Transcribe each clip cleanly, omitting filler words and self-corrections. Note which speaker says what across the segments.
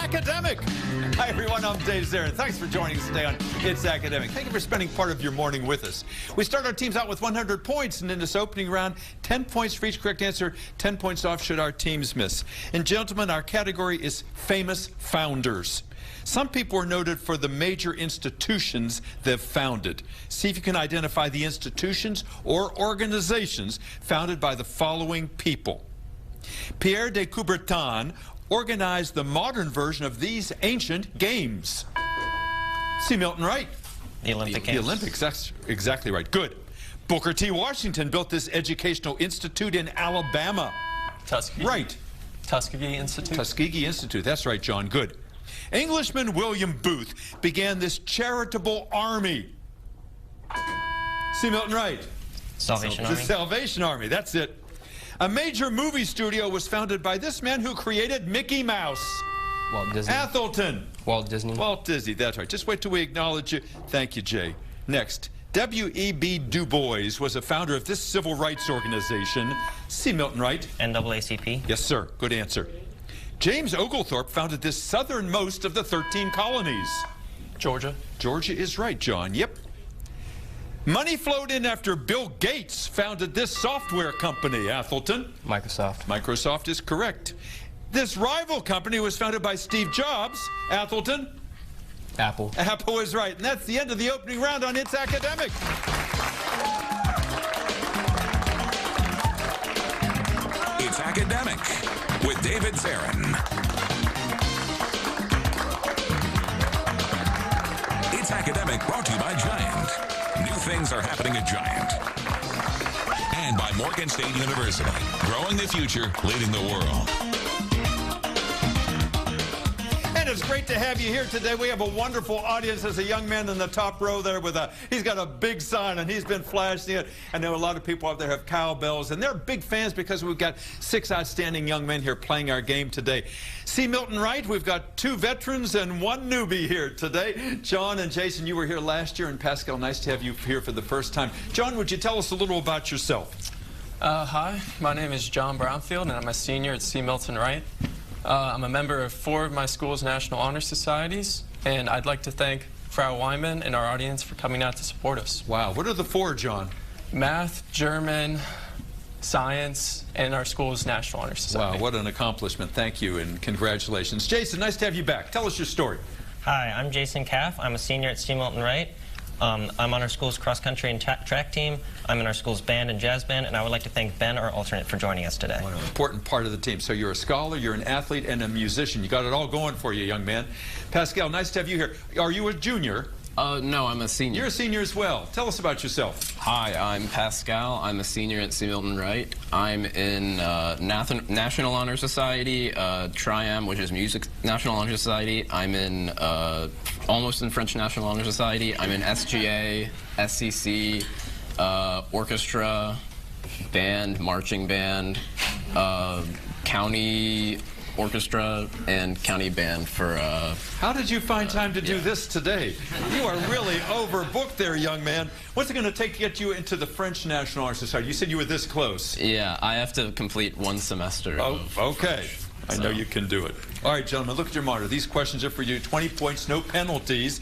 Speaker 1: Academic. Hi, everyone. I'm Dave Zahren. Thanks for joining us today on It's Academic. Thank you for spending part of your morning with us. We start our teams out with 100 points, and in this opening round, 10 points for each correct answer, 10 points off should our teams miss. And gentlemen, our category is famous founders. Some people are noted for the major institutions they've founded. See if you can identify the institutions or organizations founded by the following people. Pierre de Coubertin organized the modern version of these ancient games. See Milton Wright.
Speaker 2: The Olympic Games.
Speaker 1: The Olympics, that's exactly right. Good. Booker T. Washington built this educational institute in Alabama.
Speaker 3: Tuskegee.
Speaker 1: Right.
Speaker 3: Tuskegee Institute.
Speaker 1: Tuskegee Institute, that's right, John. Good. Englishman William Booth began this charitable army. See Milton Wright.
Speaker 2: Salvation
Speaker 1: The
Speaker 2: Army.
Speaker 1: Salvation Army, that's it. A major movie studio was founded by this man who created Mickey Mouse.
Speaker 4: Walt Disney.
Speaker 1: Athelton.
Speaker 4: Walt Disney.
Speaker 1: Walt Disney, that's right. Just wait till we acknowledge you. Thank you, Jay. Next, W.E.B. Du Bois was a founder of this civil rights organization. See Milton Wright.
Speaker 2: NAACP.
Speaker 1: Yes, sir. Good answer. James Oglethorpe founded this southernmost of the 13 colonies.
Speaker 3: Georgia.
Speaker 1: Georgia is right, John. Yep. Money flowed in after Bill Gates founded this software company, Athelton.
Speaker 4: Microsoft.
Speaker 1: Microsoft is correct. This rival company was founded by Steve Jobs, Athelton.
Speaker 4: Apple.
Speaker 1: Apple is right. And that's the end of the opening round on It's Academic.
Speaker 5: It's Academic with David Zahren. It's Academic brought to you by Giant. New things are happening at Giant. And by Morgan State University. Growing the future, leading the world.
Speaker 1: And it's great to have you here today. We have a wonderful audience. There's a young man in the top row there with he's got a big sign and he's been flashing it. I know a lot of people out there have cowbells and they're big fans because we've got 6 outstanding young men here playing our game today. See Milton Wright, we've got 2 veterans and 1 newbie here today. John and Jason, you were here last year, and Pascal, nice to have you here for the first time. John, would you tell us a little about yourself?
Speaker 3: Hi, my name is John Brownfield, and I'm a senior at C. Milton Wright. I'm a member of 4 of my school's National Honor Societies, and I'd like to thank Frau Wyman and our audience for coming out to support us.
Speaker 1: Wow, what are the 4, John?
Speaker 3: Math, German, science, and our school's National Honor Society.
Speaker 1: Wow, what an accomplishment. Thank you and congratulations. Jason, nice to have you back. Tell us your story.
Speaker 2: Hi, I'm Jason Caff. I'm a senior at C. Milton Wright. I'm on our school's cross-country and track team. I'm in our school's band and jazz band, and I would like to thank Ben, our alternate, for joining us today.
Speaker 1: What an important part of the team. So you're a scholar, you're an athlete, and a musician. You got it all going for you, young man. Pascal, nice to have you here. Are you a junior?
Speaker 4: No, I'm a senior.
Speaker 1: You're a senior as well. Tell us about yourself.
Speaker 4: Hi, I'm Pascal. I'm a senior at C. Milton Wright. I'm in National Honor Society, Tri-Am, which is Music National Honor Society. I'm in almost in French National Honor Society. I'm in SGA, SCC, orchestra, band, marching band, county orchestra, and county band for
Speaker 1: How did you find time to do this today? You are really overbooked there, young man. What's it going to take to get you into the French National Honor Society? You said you were this close.
Speaker 4: Yeah, I have to complete 1 semester.
Speaker 1: Oh, okay. I know you can do it. All right, gentlemen, look at your monitor. These questions are for you. 20 points, no penalties.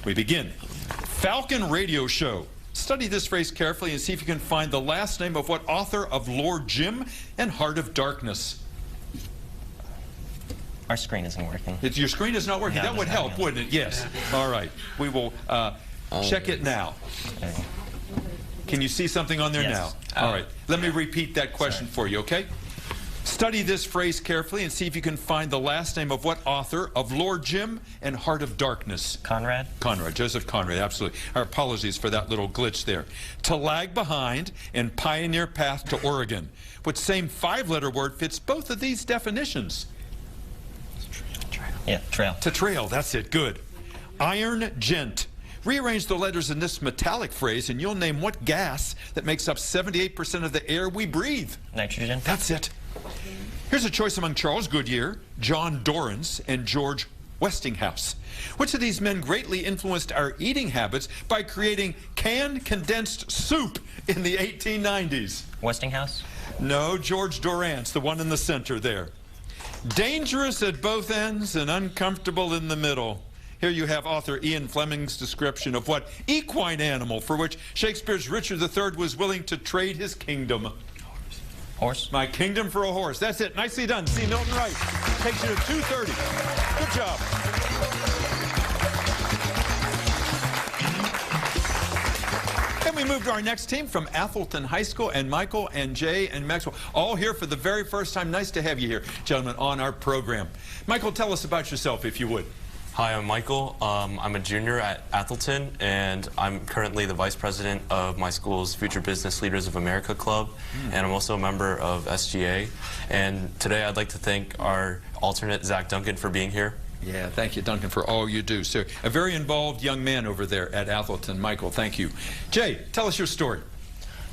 Speaker 1: We begin. Falcon Radio Show. Study this phrase carefully and see if you can find the last name of what author of Lord Jim and Heart of Darkness.
Speaker 2: Our screen isn't working.
Speaker 1: Your screen is not working.
Speaker 2: No,
Speaker 1: That would help, wouldn't it? Yes. All right. We will check it now.
Speaker 2: Okay.
Speaker 1: Can you see something on there
Speaker 2: Yes.
Speaker 1: now? All right. Let me repeat that question for you, okay? Study this phrase carefully and see if you can find the last name of what author of Lord Jim and Heart of Darkness.
Speaker 2: Conrad?
Speaker 1: Conrad, Joseph Conrad, absolutely. Our apologies for that little glitch there. To lag behind and pioneer path to Oregon. What same 5-letter word fits both of these definitions?
Speaker 2: Yeah, trail.
Speaker 1: To trail, that's it, good. Iron gent. Rearrange the letters in this metallic phrase and you'll name what gas that makes up 78% of the air we breathe.
Speaker 2: Nitrogen?
Speaker 1: That's it. Here's a choice among Charles Goodyear, John Dorrance, and George Westinghouse. Which of these men greatly influenced our eating habits by creating canned condensed soup in the 1890s?
Speaker 2: Westinghouse?
Speaker 1: No, George Dorrance, the one in the center there. Dangerous at both ends and uncomfortable in the middle. Here you have author Ian Fleming's description of what equine animal for which Shakespeare's Richard III was willing to trade his kingdom.
Speaker 2: Horse.
Speaker 1: My kingdom for a horse. That's it. Nicely done. C. Milton Wright. Takes you to 230. Good job. And we move to our next team from Atholton High School, and Michael and Jay and Maxwell all here for the very first time. Nice to have you here, gentlemen, on our program. Michael, tell us about yourself, if you would.
Speaker 6: Hi, I'm Michael. I'm a junior at Atholton, and I'm currently the vice president of my school's Future Business Leaders of America Club, and I'm also a member of SGA. And today I'd like to thank our alternate, Zach Duncan, for being here.
Speaker 1: Yeah, thank you, Duncan, for all you do. So, a very involved young man over there at Atholton. Michael, thank you. Jay, tell us your story.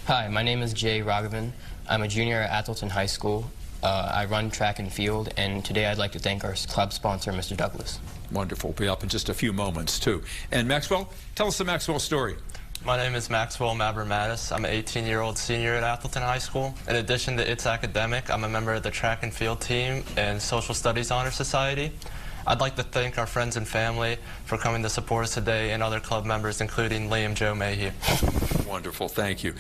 Speaker 7: Hi, my name is Jay Raghavan. I'm a junior at Atholton High School. I run track and field, and today I'd like to thank our club sponsor, Mr. Douglas.
Speaker 1: Wonderful. We'll be up in just a few moments, too. And Maxwell, tell us the Maxwell story.
Speaker 3: My name is Maxwell Mavromatis. I'm an 18-year-old senior at Atholton High School. In addition to It's Academic, I'm a member of the track and field team and Social Studies Honor Society. I'd like to thank our friends and family for coming to support us today, and other club members, including Liam Joe Mayhew.
Speaker 1: Wonderful. Thank you.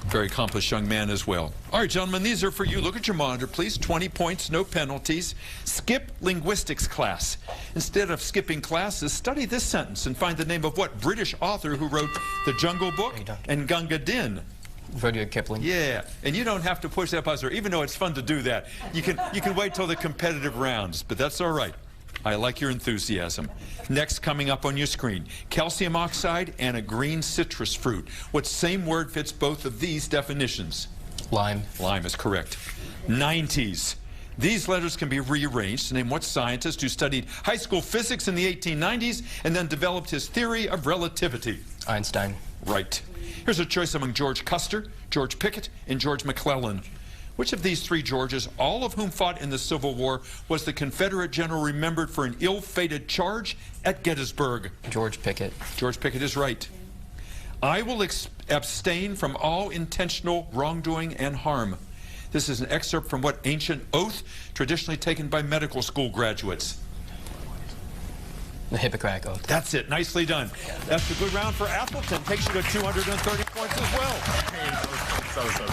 Speaker 1: Very accomplished young man as well. All right, gentlemen, these are for you. Look at your monitor, please. 20 points, no penalties. Skip linguistics class. Instead of skipping classes, study this sentence and find the name of what British author who wrote The Jungle Book and Gunga Din.
Speaker 7: Rudyard Kipling.
Speaker 1: Yeah, and you don't have to push that buzzer, even though it's fun to do that. You can wait till the competitive rounds, but that's all right. I like your enthusiasm. Next, coming up on your screen, calcium oxide and a green citrus fruit. What same word fits both of these definitions?
Speaker 7: Lime.
Speaker 1: Lime is correct. 90s. These letters can be rearranged to name what scientist who studied high school physics in the 1890s and then developed his theory of relativity.
Speaker 7: Einstein.
Speaker 1: Right. Here's a choice among George Custer, George Pickett, and George McClellan. Which of these three Georges, all of whom fought in the Civil War, was the Confederate general remembered for an ill-fated charge at Gettysburg?
Speaker 7: George Pickett.
Speaker 1: George Pickett is right. I will abstain from all intentional wrongdoing and harm. This is an excerpt from what ancient oath traditionally taken by medical school graduates?
Speaker 7: The Hippocratic Oath.
Speaker 1: That's it. Nicely done. That's a good round for Atholton. Takes you to 230 points as well.
Speaker 8: So good.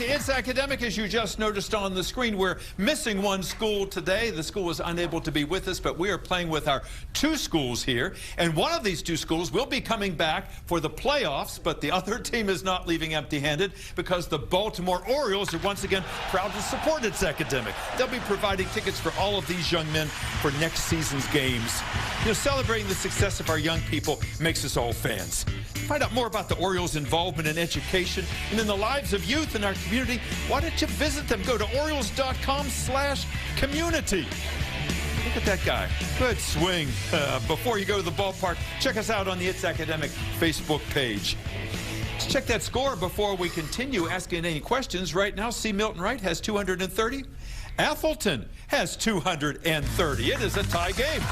Speaker 1: It's Academic, as you just noticed on the screen. We're missing one school today. The school was unable to be with us, but we are playing with our two schools here. And one of these two schools will be coming back for the playoffs, but the other team is not leaving empty-handed because the Baltimore Orioles are once again proud to support It's Academic. They'll be providing tickets for all of these young men for next season's games. You know, celebrating the success of our young people makes us all fans. To find out more about the Orioles' involvement in education and in the lives of youth in our community, why don't you visit them? Go to Orioles.com/community. Look at that guy. Good swing. Before you go to the ballpark, check us out on the It's Academic Facebook page. Let's check that score before we continue asking any questions. Right now, C. Milton Wright has 230. Atholton has 230. It is a tie game.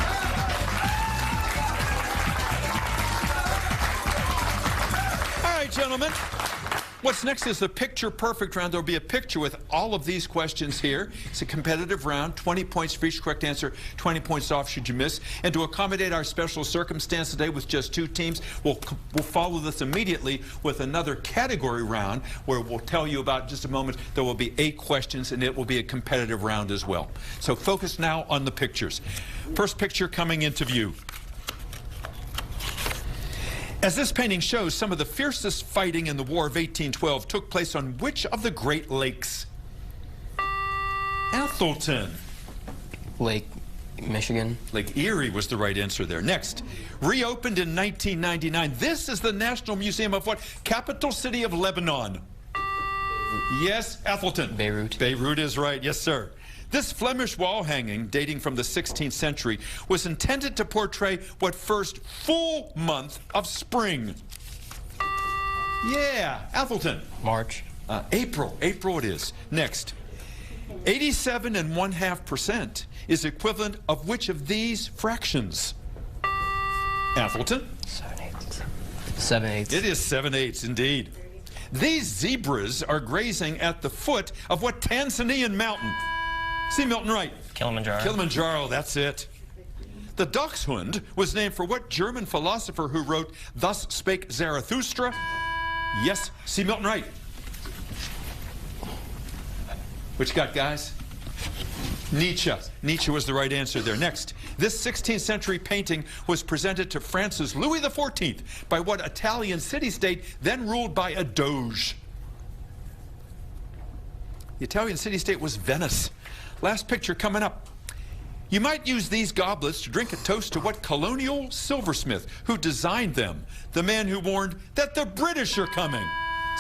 Speaker 1: All right, gentlemen. What's next is the picture-perfect round. There'll be a picture with all of these questions here. It's a competitive round, 20 points for each correct answer, 20 points off should you miss. And to accommodate our special circumstance today with just two teams, we'll follow this immediately with another category round where we'll tell you about in just a moment. There will be 8 questions, and it will be a competitive round as well. So focus now on the pictures. First picture coming into view. As this painting shows, some of the fiercest fighting in the War of 1812 took place on which of the Great Lakes? Atholton.
Speaker 7: Lake Michigan.
Speaker 1: Lake Erie was the right answer there. Next, reopened in 1999. This is the National Museum of what? Capital city of Lebanon. Yes, Atholton.
Speaker 7: Beirut.
Speaker 1: Beirut is right. Yes, sir. This Flemish wall hanging, dating from the 16th century, was intended to portray what first full month of spring? Yeah, Athelton.
Speaker 7: March.
Speaker 1: April. April it is. Next. 87.5% is equivalent of which of these fractions? Athelton.
Speaker 7: 7/8. 7/8.
Speaker 1: It is 7/8 indeed. These zebras are grazing at the foot of what Tanzanian mountain? See Milton Wright.
Speaker 2: Kilimanjaro.
Speaker 1: Kilimanjaro, that's it. The dachshund was named for what German philosopher who wrote Thus Spake Zarathustra? Yes, see Milton Wright. What you got, guys? Nietzsche. Nietzsche was the right answer there. Next, this 16th century painting was presented to France's Louis XIV by what Italian city-state then ruled by a doge? The Italian city-state was Venice. Last picture coming up. You might use these goblets to drink a toast to what colonial silversmith who designed them? The man who warned that the British are coming.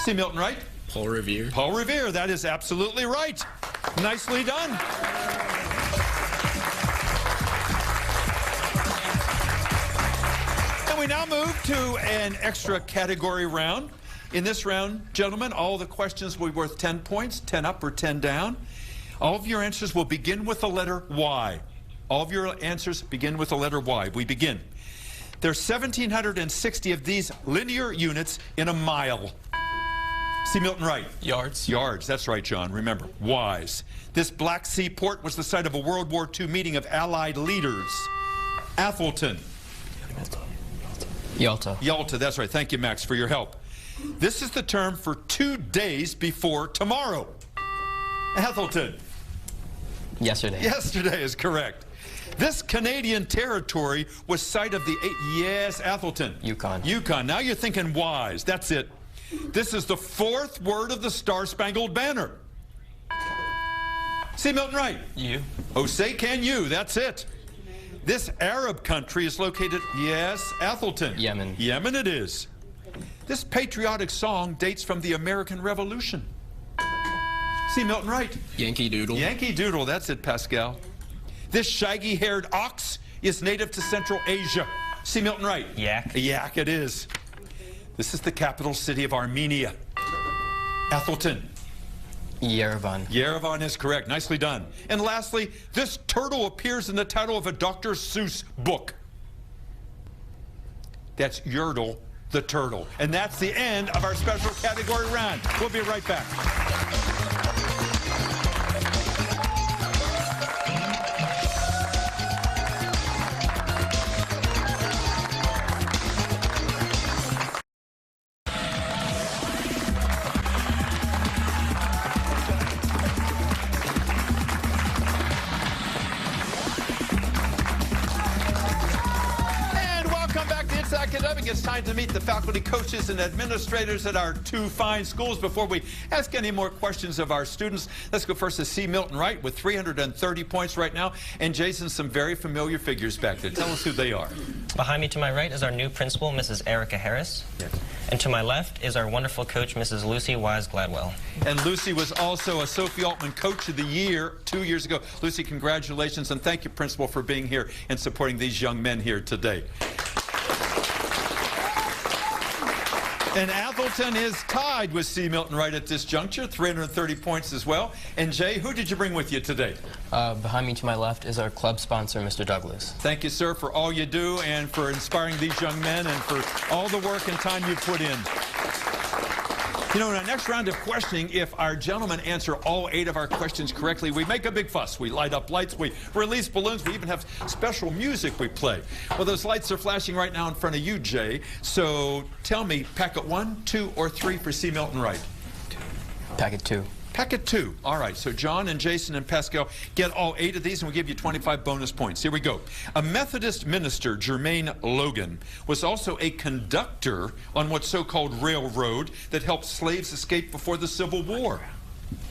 Speaker 1: See Milton Wright?
Speaker 4: Paul Revere.
Speaker 1: Paul Revere, that is absolutely right. Nicely done. And we now move to an extra category round. In this round, gentlemen, all the questions will be worth 10 points, 10 up or 10 down. All of your answers will begin with the letter Y. All of your answers begin with the letter Y. We begin. There's 1,760 of these linear units in a mile. See Milton Wright.
Speaker 3: Yards.
Speaker 1: Yards, that's right, John. Remember, Y's. This Black Sea port was the site of a World War II meeting of Allied leaders. Athelton.
Speaker 7: Yalta.
Speaker 1: Yalta, that's right. Thank you, Max, for your help. This is the term for 2 days before tomorrow. Athelton.
Speaker 7: Yesterday.
Speaker 1: Yesterday is correct. This Canadian territory was site of the yes, Athelton.
Speaker 7: Yukon.
Speaker 1: Yukon. Now you're thinking Y's. That's it. This is the fourth word of the Star-Spangled Banner. See Milton Wright.
Speaker 3: You.
Speaker 1: Oh, say can you. That's it. This Arab country is located, yes, Athelton.
Speaker 7: Yemen.
Speaker 1: Yemen it is. This patriotic song dates from the American Revolution. See Milton Wright.
Speaker 4: Yankee Doodle.
Speaker 1: Yankee Doodle, that's it, Pascal. This shaggy-haired ox is native to Central Asia. See Milton Wright.
Speaker 2: Yak.
Speaker 1: Yak it is. This is the capital city of Armenia. Athelton.
Speaker 7: Yerevan.
Speaker 1: Yerevan is correct. Nicely done. And lastly, this turtle appears in the title of a Dr. Seuss book. That's Yertle the turtle. And that's the end of our special category round. We'll be right back. Academic. It's time to meet the faculty, coaches, and administrators at our two fine schools. Before we ask any more questions of our students, let's go first to C. Milton Wright with 330 points right now. And Jason, some very familiar figures back there. Tell us who they are.
Speaker 2: Behind me to my right is our new principal, Mrs. Erica Harris.
Speaker 1: Yes.
Speaker 2: And to my left is our wonderful coach, Mrs. Lucy Wise Gladwell.
Speaker 1: And Lucy was also a Sophie Altman Coach of the Year 2 years ago. Lucy, congratulations, and thank you, Principal, for being here and supporting these young men here today. And Athelton is tied with C. Milton Wright at this juncture, 330 points as well. And Jay, who did you bring with you today?
Speaker 7: Behind me to my left is our club sponsor, Mr. Douglas.
Speaker 1: Thank you, sir, for all you do and for inspiring these young men and for all the work and time you put in. You know, in our next round of questioning, if our gentlemen answer all 8 of our questions correctly, we make a big fuss. We light up lights, we release balloons, we even have special music we play. Well, those lights are flashing right now in front of you, Jay. So tell me, packet 1, 2, or 3 for C. Milton Wright?
Speaker 7: Packet 2.
Speaker 1: Packet 2. All right, so John and Jason and Pascal get all 8 of these, and we'll give you 25 bonus points. Here we go. A Methodist minister, Jermaine Logan, was also a conductor on what's so-called railroad that helped slaves escape before the Civil War.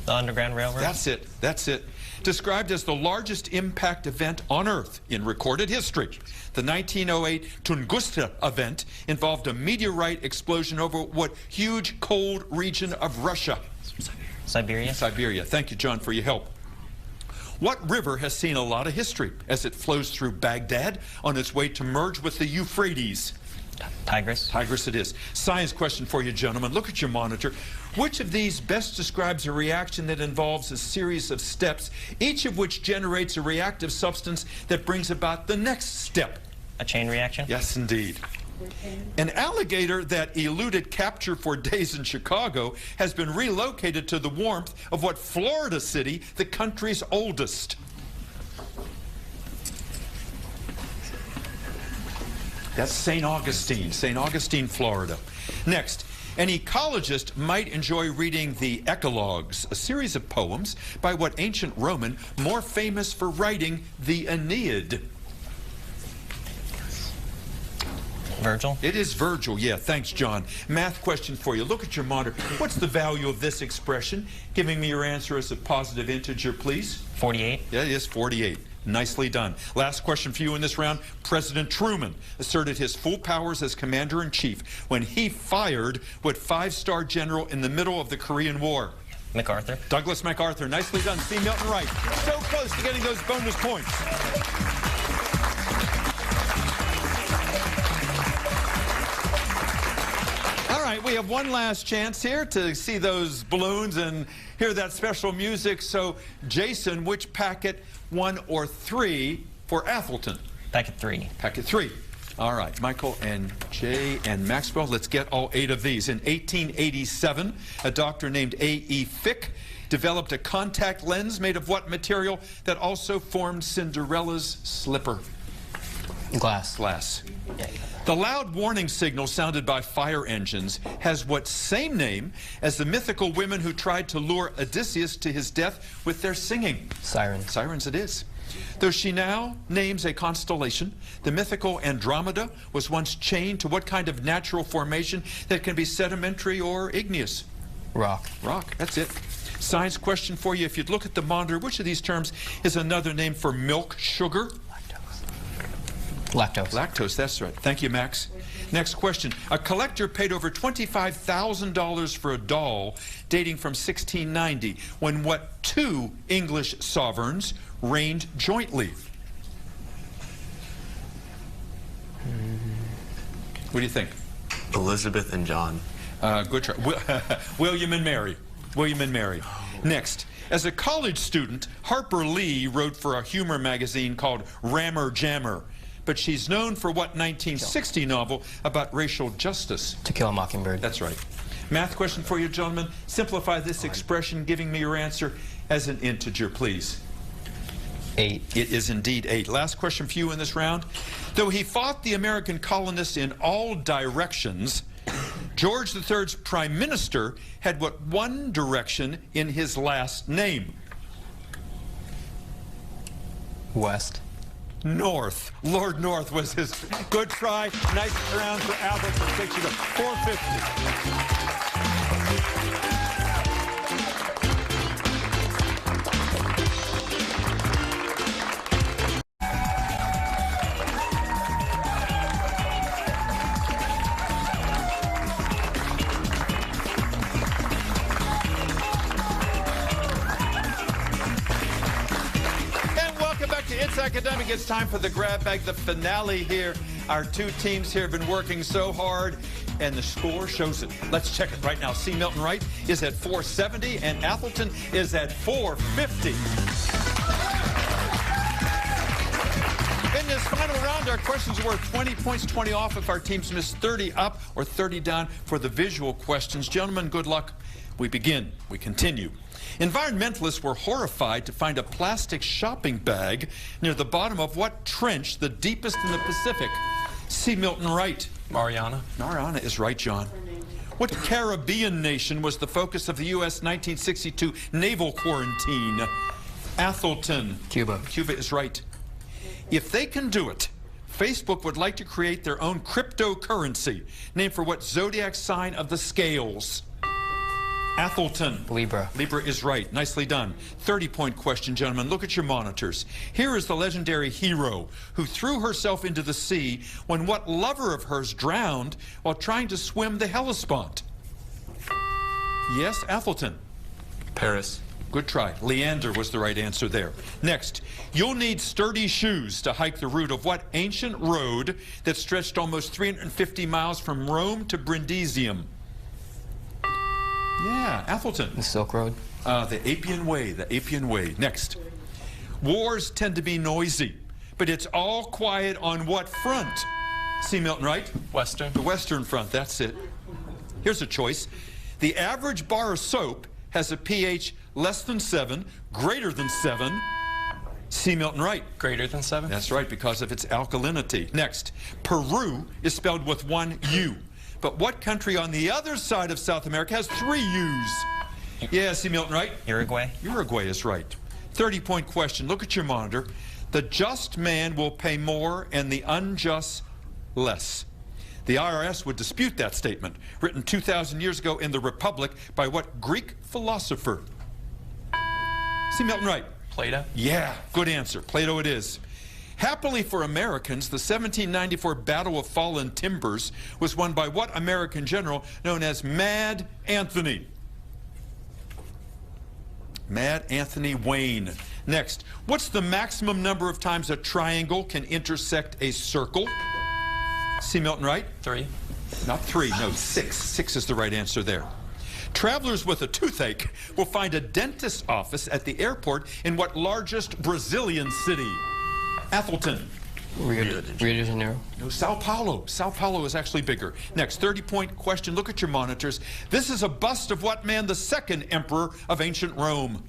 Speaker 2: The Underground Railroad?
Speaker 1: That's it. That's it. Described as the largest impact event on Earth in recorded history. The 1908 Tunguska event involved a meteorite explosion over what huge cold region of Russia?
Speaker 2: Siberia.
Speaker 1: Siberia. Thank you, John, for your help. What river has seen a lot of history as it flows through Baghdad on its way to merge with the Euphrates?
Speaker 2: Tigris.
Speaker 1: Tigris it is. Science question for you, gentlemen. Look at your monitor. Which of these best describes a reaction that involves a series of steps, each of which generates a reactive substance that brings about the next step?
Speaker 2: A chain reaction?
Speaker 1: Yes, indeed. An alligator that eluded capture for days in Chicago has been relocated to the warmth of what Florida city, the country's oldest? That's St. Augustine, Florida. Next, an ecologist might enjoy reading the Eclogues, a series of poems by what ancient Roman more famous for writing the Aeneid?
Speaker 2: Virgil.
Speaker 1: It is Virgil, yeah. Thanks, John. Math question for you. Look at your monitor. What's the value of this expression? Giving me your answer as a positive integer, please.
Speaker 2: 48.
Speaker 1: Yeah, it is 48. Nicely done. Last question for you in this round. President Truman asserted his full powers as commander-in-chief when he fired what five-star general in the middle of the Korean War?
Speaker 2: MacArthur.
Speaker 1: Douglas MacArthur. Nicely done. C. Milton Wright. So close to getting those bonus points. All right, we have one last chance here to see those balloons and hear that special music. So, Jason, which packet, 1 or 3 for Athelton?
Speaker 2: Packet 3.
Speaker 1: Packet 3. All right, Michael and Jay and Maxwell, let's get all 8 of these. In 1887, a doctor named A.E. Fick developed a contact lens made of what material that also formed Cinderella's slipper?
Speaker 7: Glass.
Speaker 1: Glass. The loud warning signal sounded by fire engines has what same name as the mythical women who tried to lure Odysseus to his death with their singing?
Speaker 7: Sirens.
Speaker 1: Sirens it is. Though she now names a constellation, the mythical Andromeda was once chained to what kind of natural formation that can be sedimentary or igneous?
Speaker 7: Rock.
Speaker 1: Rock, that's it. Science question for you. If you'd look at the monitor, which of these terms is another name for milk sugar?
Speaker 7: Lactose.
Speaker 1: Lactose, that's right. Thank you, Max. Next question. A collector paid over $25,000 for a doll dating from 1690 when what 2 English sovereigns reigned jointly? What do you think?
Speaker 6: Elizabeth and John.
Speaker 1: Good try. William and Mary. William and Mary. Next. As a college student, Harper Lee wrote for a humor magazine called Rammer Jammer. But she's known for what 1960 novel about racial justice?
Speaker 7: To Kill a Mockingbird.
Speaker 1: That's right. Math question for you, gentlemen. Simplify this expression, giving me your answer as an integer, please.
Speaker 7: 8.
Speaker 1: It is indeed 8. Last question for you in this round. Though he fought the American colonists in all directions, George III's prime minister had what one direction in his last name?
Speaker 7: West.
Speaker 1: North. Lord North was his. Good try. Nice round for Athelton. Takes you to 450. Academic, it's time for the grab bag, the finale here. Our 2 teams here have been working so hard, and the score shows it. Let's check it right now. C. Milton Wright is at 470, and Athelton is at 450. In this final round, our questions are worth 20 points, 20 off if our teams miss 30 up or 30 down for the visual questions. Gentlemen, good luck. We begin. We continue. Environmentalists were horrified to find a plastic shopping bag near the bottom of what trench, the deepest in the Pacific? C. Milton Wright.
Speaker 3: Mariana.
Speaker 1: Mariana is right, John. What Caribbean nation was the focus of the U.S. 1962 naval quarantine? Athelton.
Speaker 7: Cuba.
Speaker 1: Cuba is right. If they can do it, Facebook would like to create their own cryptocurrency, named for what zodiac sign of the scales? Athelton.
Speaker 7: Libra.
Speaker 1: Libra is right. Nicely done. 30-point question, gentlemen. Look at your monitors. Here is the legendary hero who threw herself into the sea when what lover of hers drowned while trying to swim the Hellespont? Yes, Athelton.
Speaker 6: Paris.
Speaker 1: Good try. Leander was the right answer there. Next, you'll need sturdy shoes to hike the route of what ancient road that stretched almost 350 miles from Rome to Brindisium? Yeah, Athelton.
Speaker 7: The Silk Road.
Speaker 1: The Appian Way, the Appian Way. Next, wars tend to be noisy, but it's all quiet on what front? C. Milton Wright?
Speaker 3: Western.
Speaker 1: The Western Front, that's it. Here's a choice. The average bar of soap has a pH less than 7, greater than 7. C. Milton Wright.
Speaker 3: Greater than 7?
Speaker 1: That's right, because of its alkalinity. Next, Peru is spelled with one U. But what country on the other side of South America has 3 U's? Yeah, C. Milton Wright.
Speaker 2: Uruguay.
Speaker 1: Uruguay is right. 30-point question. Look at your monitor. The just man will pay more and the unjust less. The IRS would dispute that statement, written 2,000 years ago in the Republic by what Greek philosopher? C. Milton Wright.
Speaker 3: Plato.
Speaker 1: Yeah, good answer. Plato it is. Happily for Americans, the 1794 Battle of Fallen Timbers was won by what American general known as Mad Anthony? Mad Anthony Wayne. Next, what's the maximum number of times a triangle can intersect a circle? C. Milton Wright?
Speaker 3: 3.
Speaker 1: Not 3, no, 6. 6 is the right answer there. Travelers with a toothache will find a dentist's office at the airport in what largest Brazilian city? Athelton.
Speaker 7: Rio de Janeiro.
Speaker 1: No, Sao Paulo. Sao Paulo is actually bigger. Next, 30-point question. Look at your monitors. This is a bust of what man, the second emperor of ancient Rome?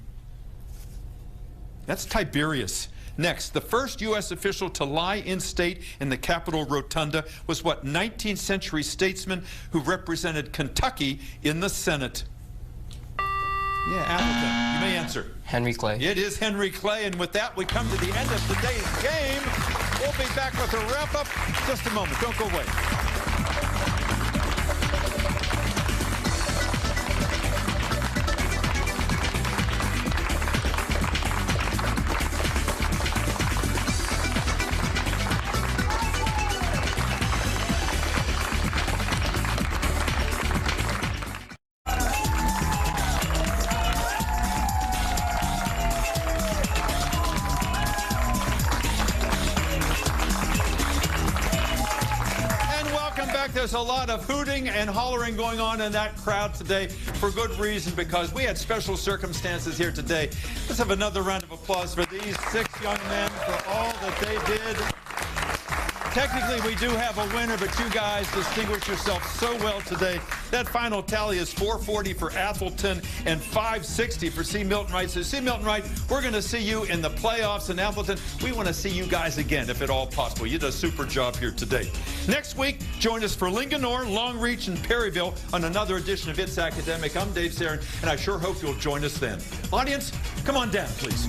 Speaker 1: That's Tiberius. Next, the first U.S. official to lie in state in the Capitol Rotunda was what 19th century statesman who represented Kentucky in the Senate? Yeah, Atherton, you may answer.
Speaker 7: Henry Clay.
Speaker 1: It is Henry Clay, and with that, we come to the end of today's game. We'll be back with a wrap-up just a moment. Don't go away. There's a lot of hooting and hollering going on in that crowd today for good reason, because we had special circumstances here today. Let's have another round of applause for these 6 young men for all that they did. Technically, we do have a winner, but you guys distinguished yourselves so well today. That final tally is 440 for Athelton and 560 for C. Milton Wright. So, C. Milton Wright, we're going to see you in the playoffs in Athelton. We want to see you guys again, if at all possible. You did a super job here today. Next week, join us for Linganore, Longreach, and Perryville on another edition of It's Academic. I'm Dave Zahren, and I sure hope you'll join us then. Audience, come on down, please.